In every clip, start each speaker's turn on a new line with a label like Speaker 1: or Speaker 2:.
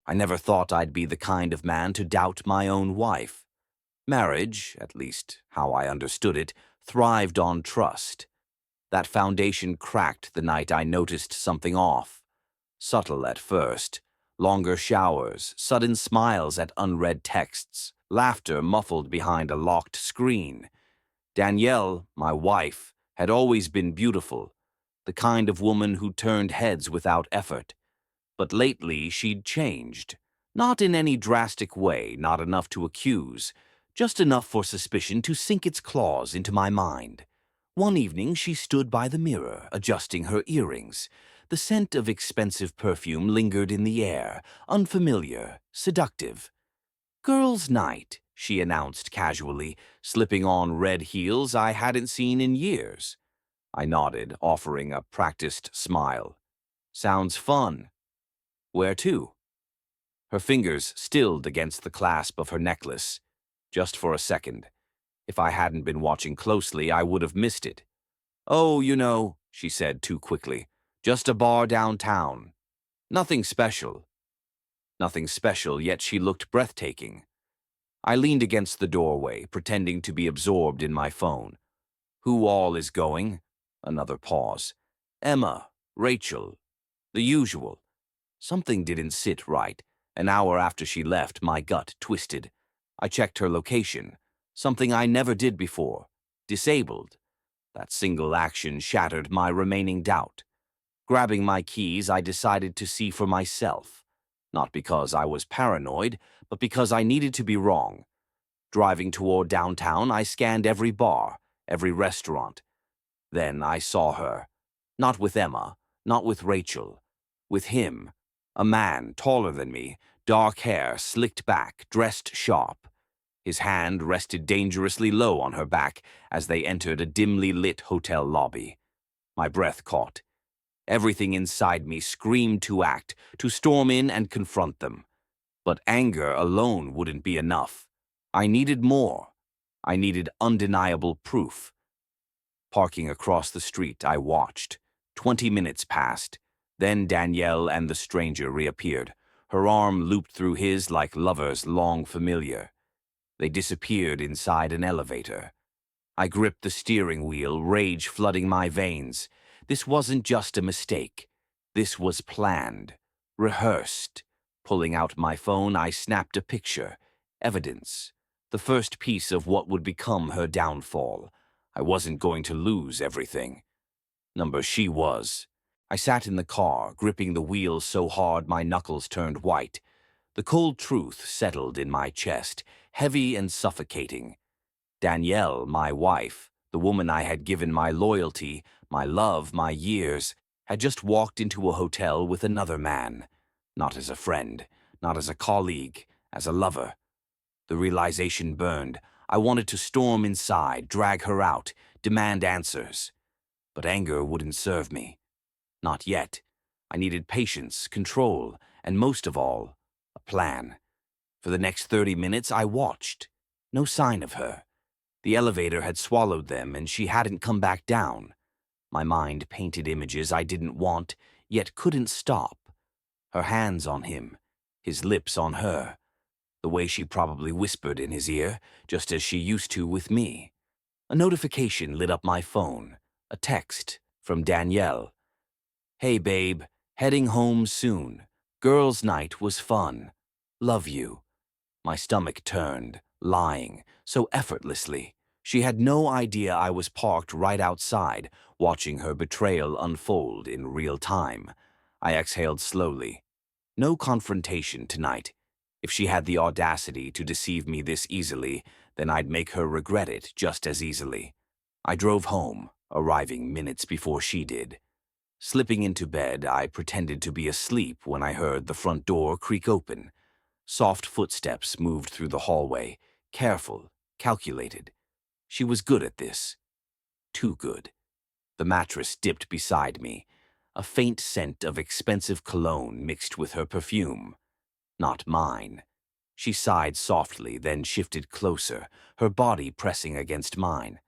Speaker 1: I never thought I'd be the kind of man to doubt my own wife. Marriage, at least how I understood it, thrived on trust. That foundation cracked the night I noticed something off. Subtle at first. Longer showers, sudden smiles at unread texts, laughter muffled behind a locked screen. Danielle, my wife, had always been beautiful, the kind of woman who turned heads without effort. But lately she'd changed. Not in any drastic way, not enough to accuse, just enough for suspicion to sink its claws into my mind. One evening she stood by the mirror, adjusting her earrings. The scent of expensive perfume lingered in the air, unfamiliar, seductive. "Girls' night," she announced casually, slipping on red heels I hadn't seen in years. I nodded, offering a practiced smile. "Sounds fun. Where to?" Her fingers stilled against the clasp of her necklace. Just for a second. If I hadn't been watching closely, I would have missed it. "Oh, she said too quickly. "Just a bar downtown. Nothing special." Nothing special, yet she looked breathtaking. I leaned against the doorway, pretending to be absorbed in my phone. "Who all is going?" Another pause. "Emma, Rachel, the usual." Something didn't sit right. An hour after she left, my gut twisted. I checked her location. Something I never did before. Disabled. That single action shattered my remaining doubt. Grabbing my keys, I decided to see for myself. Not because I was paranoid, but because I needed to be wrong. Driving toward downtown, I scanned every bar, every restaurant. Then I saw her. Not with Emma, not with Rachel. With him. A man taller than me, dark hair slicked back, dressed sharp. His hand rested dangerously low on her back as they entered a dimly lit hotel lobby. My breath caught. Everything inside me screamed to act, to storm in and confront them. But anger alone wouldn't be enough. I needed more. I needed undeniable proof. Parking across the street, I watched. 20 minutes passed. Then Danielle and the stranger reappeared, her arm looped through his like lovers long familiar. They disappeared inside an elevator. I gripped the steering wheel, rage flooding my veins. This wasn't just a mistake. This was planned, rehearsed. Pulling out my phone, I snapped a picture. Evidence. The first piece of what would become her downfall. I wasn't going to lose everything. Number she was. I sat in the car, gripping the wheel so hard my knuckles turned white. The cold truth settled in my chest, heavy and suffocating. Danielle, my wife, the woman I had given my loyalty, my love, my years, had just walked into a hotel with another man. Not as a friend, not as a colleague, as a lover. The realization burned. I wanted to storm inside, drag her out, demand answers. But anger wouldn't serve me. Not yet. I needed patience, control, and most of all, a plan. For the next 30 minutes, I watched. No sign of her. The elevator had swallowed them, and she hadn't come back down. My mind painted images I didn't want, yet couldn't stop. Her hands on him, his lips on her. The way she probably whispered in his ear, just as she used to with me. A notification lit up my phone. A text from Danielle. "Hey babe, heading home soon. Girls' night was fun. Love you." My stomach turned, lying, so effortlessly. She had no idea I was parked right outside, watching her betrayal unfold in real time. I exhaled slowly. No confrontation tonight. If she had the audacity to deceive me this easily, then I'd make her regret it just as easily. I drove home, arriving minutes before she did. Slipping into bed, I pretended to be asleep when I heard the front door creak open. Soft footsteps moved through the hallway, careful, calculated. She was good at this. Too good. The mattress dipped beside me. A faint scent of expensive cologne mixed with her perfume. Not mine. She sighed softly, then shifted closer, her body pressing against mine.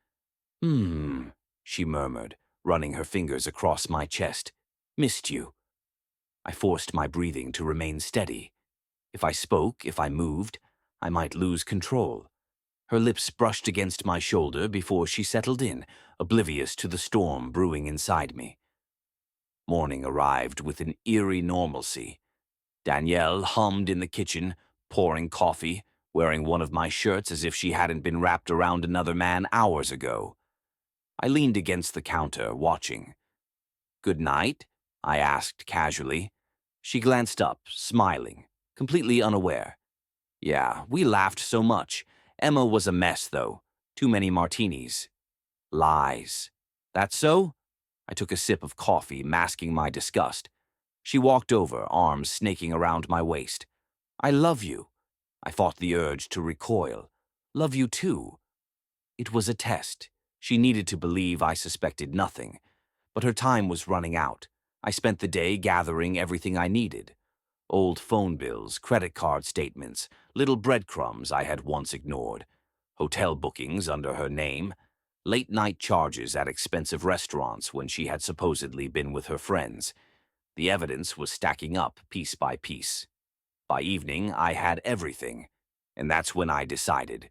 Speaker 1: She murmured, running her fingers across my chest. "Missed you." I forced my breathing to remain steady. If I spoke, if I moved, I might lose control. Her lips brushed against my shoulder before she settled in, oblivious to the storm brewing inside me. Morning arrived with an eerie normalcy. Danielle hummed in the kitchen, pouring coffee, wearing one of my shirts as if she hadn't been wrapped around another man hours ago. I leaned against the counter, watching. "Good night?" I asked casually. She glanced up, smiling, completely unaware. Yeah, we laughed so much. Emma was a mess, though. Too many martinis. Lies. That so? I took a sip of coffee, masking my disgust. She walked over, arms snaking around my waist. "I love you." I fought the urge to recoil. "Love you too." It was a test. She needed to believe I suspected nothing. But her time was running out. I spent the day gathering everything I needed. Old phone bills, credit card statements, little breadcrumbs I had once ignored, hotel bookings under her name, late-night charges at expensive restaurants when she had supposedly been with her friends. The evidence was stacking up piece by piece. By evening, I had everything, and that's when I decided.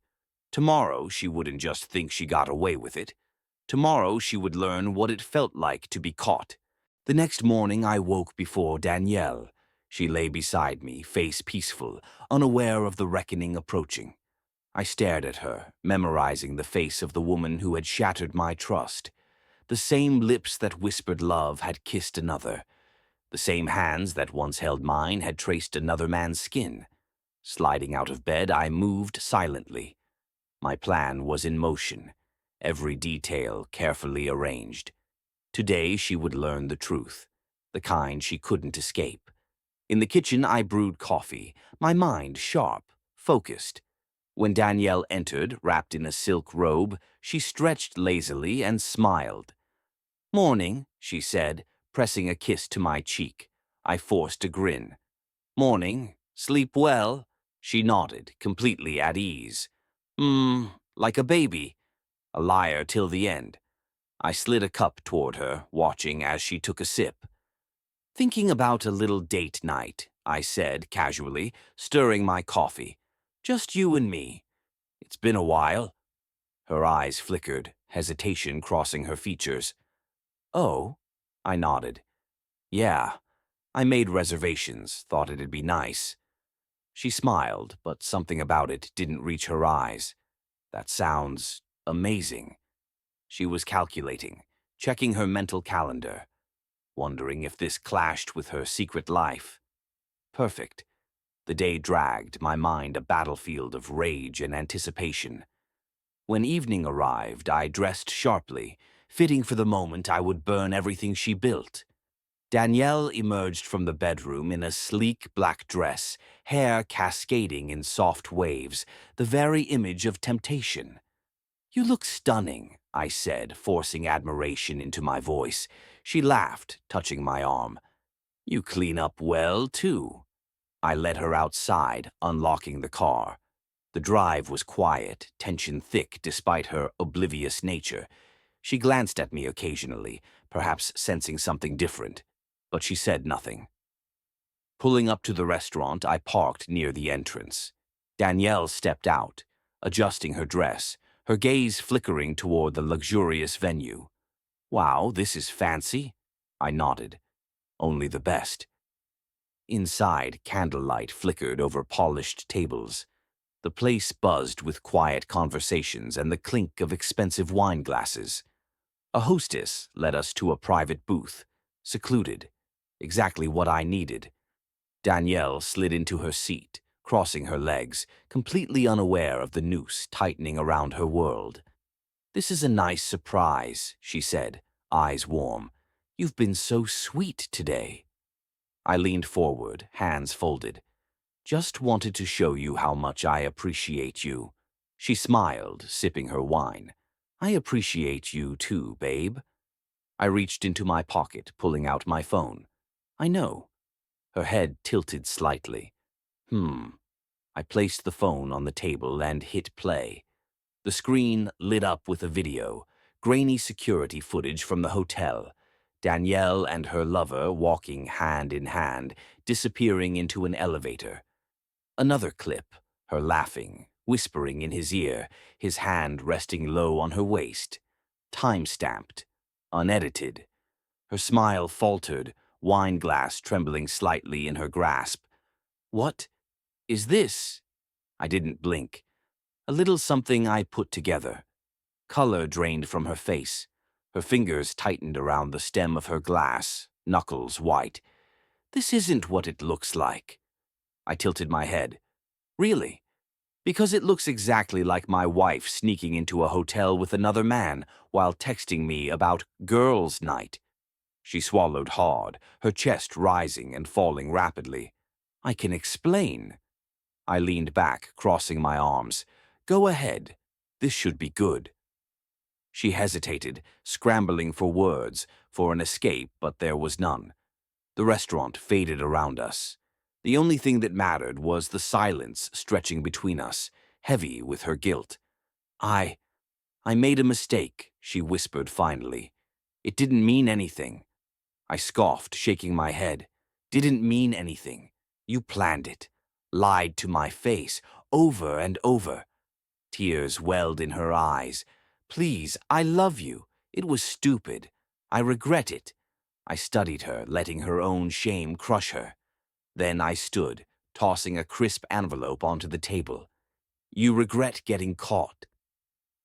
Speaker 1: Tomorrow, she wouldn't just think she got away with it. Tomorrow, she would learn what it felt like to be caught. The next morning, I woke before Danielle. She lay beside me, face peaceful, unaware of the reckoning approaching. I stared at her, memorizing the face of the woman who had shattered my trust. The same lips that whispered love had kissed another. The same hands that once held mine had traced another man's skin. Sliding out of bed, I moved silently. My plan was in motion, every detail carefully arranged. Today she would learn the truth, the kind she couldn't escape. In the kitchen, I brewed coffee, my mind sharp, focused. When Danielle entered, wrapped in a silk robe, she stretched lazily and smiled. "Morning," she said, pressing a kiss to my cheek. I forced a grin. "Morning. Sleep well?" She nodded, completely at ease. Like a baby." A liar till the end. I slid a cup toward her, watching as she took a sip. "Thinking about a little date night," I said casually, stirring my coffee. "Just you and me. It's been a while." Her eyes flickered, hesitation crossing her features. "Oh?" I nodded. "Yeah, I made reservations, thought it'd be nice." She smiled, but something about it didn't reach her eyes. "That sounds amazing." She was calculating, checking her mental calendar, wondering if this clashed with her secret life. Perfect. The day dragged, my mind a battlefield of rage and anticipation. When evening arrived, I dressed sharply, fitting for the moment I would burn everything she built. Danielle emerged from the bedroom in a sleek black dress, hair cascading in soft waves, the very image of temptation. "You look stunning," I said, forcing admiration into my voice. She laughed, touching my arm. "You clean up well, too." I led her outside, unlocking the car. The drive was quiet, tension thick despite her oblivious nature. She glanced at me occasionally, perhaps sensing something different, but she said nothing. Pulling up to the restaurant, I parked near the entrance. Danielle stepped out, adjusting her dress, her gaze flickering toward the luxurious venue. "Wow, this is fancy." I nodded. "Only the best." Inside, candlelight flickered over polished tables. The place buzzed with quiet conversations and the clink of expensive wine glasses. A hostess led us to a private booth, secluded, exactly what I needed. Danielle slid into her seat, crossing her legs, completely unaware of the noose tightening around her world. "This is a nice surprise," she said, eyes warm. "You've been so sweet today." I leaned forward, hands folded. "Just wanted to show you how much I appreciate you." She smiled, sipping her wine. "I appreciate you too, babe." I reached into my pocket, pulling out my phone. "I know." Her head tilted slightly. I placed the phone on the table and hit play. The screen lit up with a video, grainy security footage from the hotel. Danielle and her lover walking hand in hand, disappearing into an elevator. Another clip, her laughing, whispering in his ear, his hand resting low on her waist. Time-stamped, unedited. Her smile faltered, wine glass trembling slightly in her grasp. What is this? I didn't blink. A little something I put together. Color drained from her face. Her fingers tightened around the stem of her glass, knuckles white. This isn't what it looks like. I tilted my head. Really? Because it looks exactly like my wife sneaking into a hotel with another man while texting me about girls' night. She swallowed hard, her chest rising and falling rapidly. I can explain. I leaned back, crossing my arms. Go ahead. This should be good. She hesitated, scrambling for words, for an escape, but there was none. The restaurant faded around us. The only thing that mattered was the silence stretching between us, heavy with her guilt. I made a mistake, she whispered finally. It didn't mean anything. I scoffed, shaking my head. Didn't mean anything. You planned it. Lied to my face, over and over. Tears welled in her eyes. Please, I love you. It was stupid. I regret it. I studied her, letting her own shame crush her. Then I stood, tossing a crisp envelope onto the table. You regret getting caught.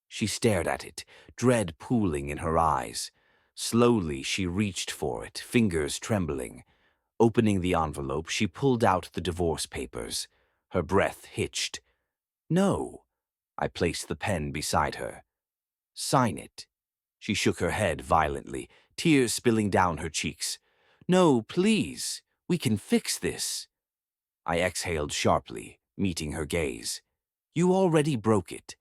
Speaker 1: She stared at it, dread pooling in her eyes. Slowly she reached for it, fingers trembling. Opening the envelope, she pulled out the divorce papers. Her breath hitched. No. I placed the pen beside her. Sign it. She shook her head violently, tears spilling down her cheeks. No, please. We can fix this. I exhaled sharply, meeting her gaze. You already broke it.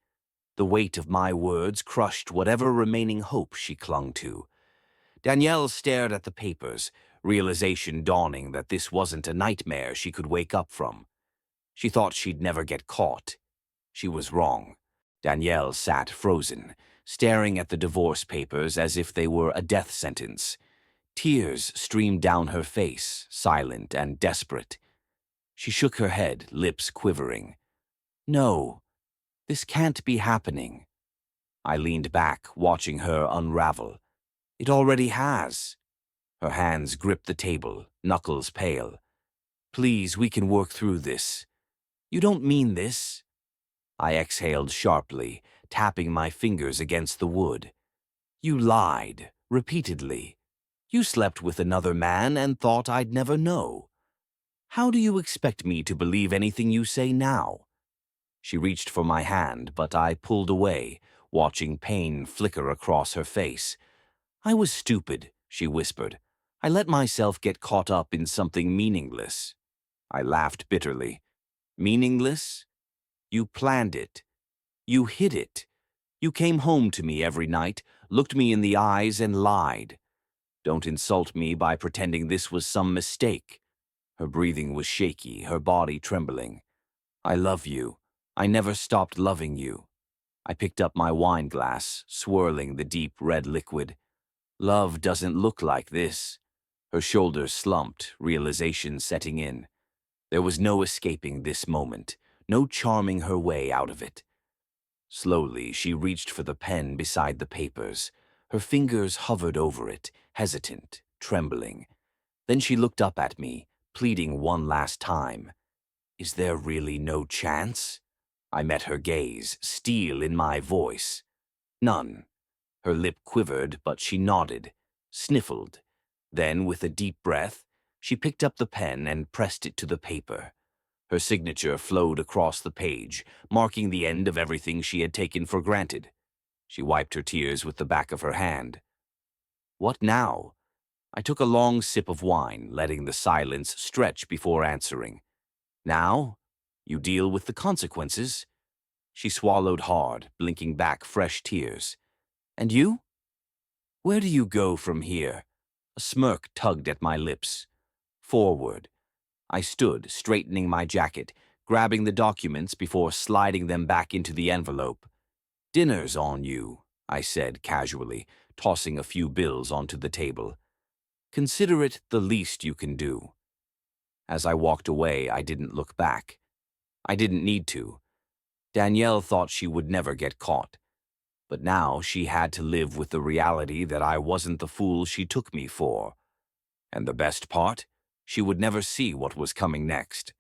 Speaker 1: The weight of my words crushed whatever remaining hope she clung to. Danielle stared at the papers, realization dawning that this wasn't a nightmare she could wake up from. She thought she'd never get caught. She was wrong. Danielle sat frozen, staring at the divorce papers as if they were a death sentence. Tears streamed down her face, silent and desperate. She shook her head, lips quivering. No, this can't be happening. I leaned back, watching her unravel. It already has. Her hands gripped the table, knuckles pale. Please, we can work through this. You don't mean this. I exhaled sharply, tapping my fingers against the wood. You lied, repeatedly. You slept with another man and thought I'd never know. How do you expect me to believe anything you say now? She reached for my hand, but I pulled away, watching pain flicker across her face. I was stupid, she whispered. I let myself get caught up in something meaningless. I laughed bitterly. Meaningless? You planned it. You hid it. You came home to me every night, looked me in the eyes and lied. Don't insult me by pretending this was some mistake. Her breathing was shaky, her body trembling. I love you. I never stopped loving you. I picked up my wine glass, swirling the deep red liquid. Love doesn't look like this. Her shoulders slumped, realization setting in. There was no escaping this moment, no charming her way out of it. Slowly, she reached for the pen beside the papers. Her fingers hovered over it, hesitant, trembling. Then she looked up at me, pleading one last time. Is there really no chance? I met her gaze, steel in my voice. None. Her lip quivered, but she nodded, sniffled. Then, with a deep breath, she picked up the pen and pressed it to the paper. Her signature flowed across the page, marking the end of everything she had taken for granted. She wiped her tears with the back of her hand. What now? I took a long sip of wine, letting the silence stretch before answering. Now? You deal with the consequences? She swallowed hard, blinking back fresh tears. And you? Where do you go from here? A smirk tugged at my lips. Forward. I stood, straightening my jacket, grabbing the documents before sliding them back into the envelope. Dinner's on you, I said casually, tossing a few bills onto the table. Consider it the least you can do. As I walked away, I didn't look back. I didn't need to. Danielle thought she would never get caught. But now she had to live with the reality that I wasn't the fool she took me for. And the best part? She would never see what was coming next.